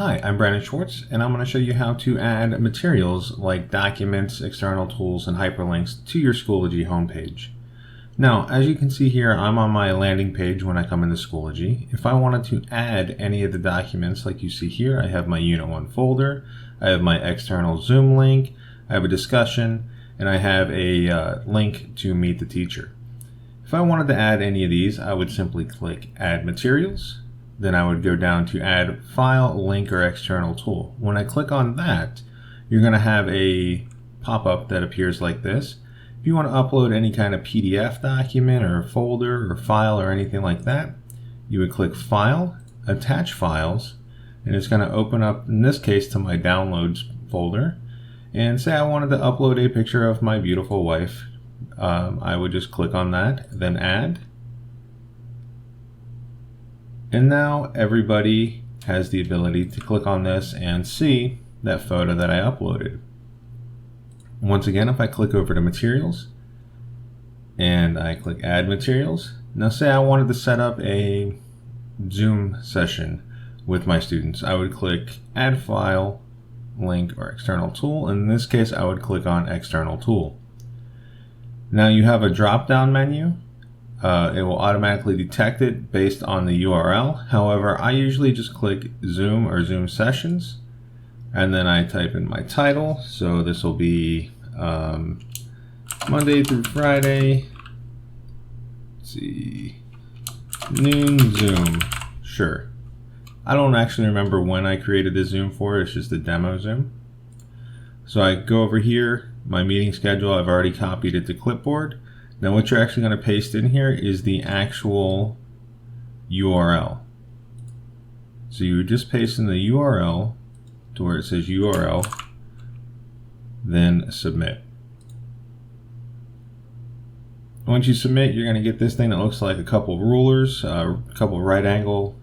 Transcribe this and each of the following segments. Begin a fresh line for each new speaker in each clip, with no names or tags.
Hi, I'm Brandon Schwartz, and I'm going to show you how to add materials like documents, external tools, and hyperlinks to your Schoology homepage. Now, as you can see here, I'm on my landing page when I come into Schoology. If I wanted to add any of the documents like you see here, I have my Unit 1 folder, I have my external Zoom link, I have a discussion, and I have a link to meet the teacher. If I wanted to add any of these, I would simply click Add Materials. Then I would go down to Add File, Link, or External Tool. When I click on that, you're going to have a pop-up that appears like this. If you want to upload any kind of PDF document or folder or file or anything like that, you would click File, Attach Files, and it's going to open up, in this case, to my Downloads folder. And say I wanted to upload a picture of my beautiful wife. I would just click on that, then Add. And now everybody has the ability to click on this and see that photo that I uploaded. Once again, if I click over to Materials and I click Add Materials, now say I wanted to set up a Zoom session with my students, I would click Add File, Link, or External Tool. In this case, I would click on External Tool. Now you have a drop-down menu. It will automatically detect it based on the URL. However, I usually just click Zoom or Zoom Sessions, and then I type in my title. So this will be Monday through Friday. Let's see, noon Zoom. Sure. I don't actually remember when I created the Zoom for. It's just a demo Zoom. So I go over here, my meeting schedule. I've already copied it to clipboard. Now what you're actually going to paste in here is the actual URL. So you would just paste in the URL to where it says URL, then submit. Once you submit, you're going to get this thing that looks like a couple rulers, a couple right angle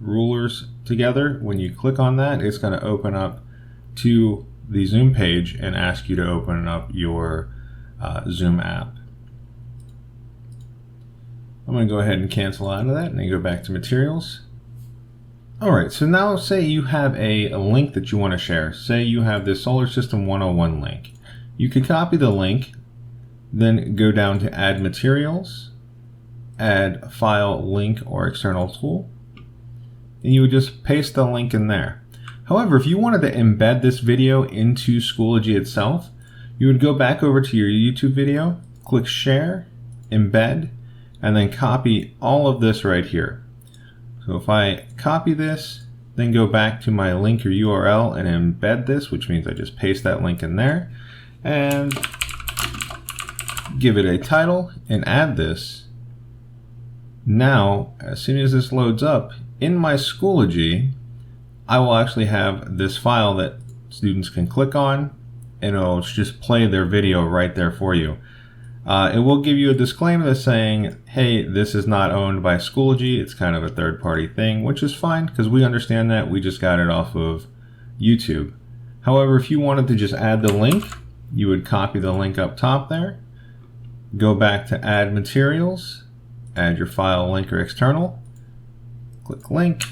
rulers together. When you click on that, it's going to open up to the Zoom page and ask you to open up your Zoom app. I'm going to go ahead and cancel out of that and then go back to Materials. Alright, so now say you have a link that you want to share. Say you have this Solar System 101 link. You could copy the link, then go down to Add Materials, Add File, Link, or External Tool, and you would just paste the link in there. However, if you wanted to embed this video into Schoology itself, you would go back over to your YouTube video, click Share, Embed, and then copy all of this right here. So if I copy this, then go back to my link or URL and embed this, which means I just paste that link in there and give it a title and add this. Now, as soon as this loads up, in my Schoology, I will actually have this file that students can click on, and it'll just play their video right there for you. It will give you a disclaimer that's saying, hey, this is not owned by Schoology. It's kind of a third-party thing, which is fine because we understand that. We just got it off of YouTube. However, if you wanted to just add the link, you would copy the link up top there, go back to Add Materials, add your file, link, or external, click Link,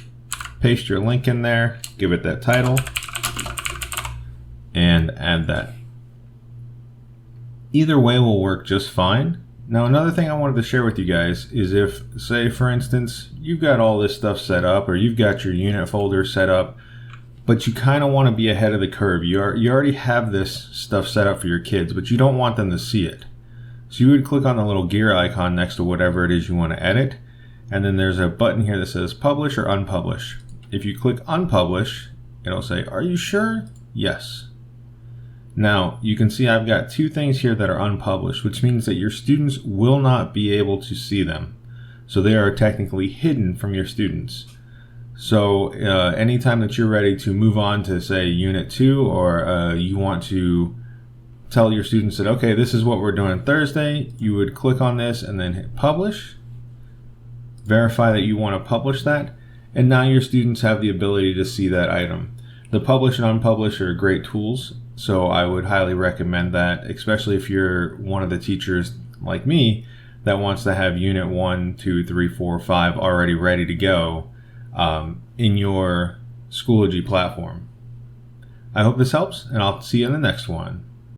paste your link in there, give it that title, and add that. Either way will work just fine. Now another thing I wanted to share with you guys is if, say for instance, you've got all this stuff set up or you've got your unit folder set up, but you kind of want to be ahead of the curve. You already have this stuff set up for your kids, but you don't want them to see it. So you would click on the little gear icon next to whatever it is you want to edit, and then there's a button here that says Publish or Unpublish. If you click Unpublish, it'll say, are you sure? Yes. Now, you can see I've got two things here that are unpublished, which means that your students will not be able to see them. So they are technically hidden from your students. So anytime that you're ready to move on to, say, Unit 2, or you want to tell your students that, okay, this is what we're doing Thursday, you would click on this and then hit Publish, verify that you want to publish that, and now your students have the ability to see that item. The Publish and Unpublish are great tools. So I would highly recommend that, especially if you're one of the teachers like me that wants to have Unit 1, 2, 3, 4, 5 already ready to go in your Schoology platform. I hope this helps, and I'll see you in the next one.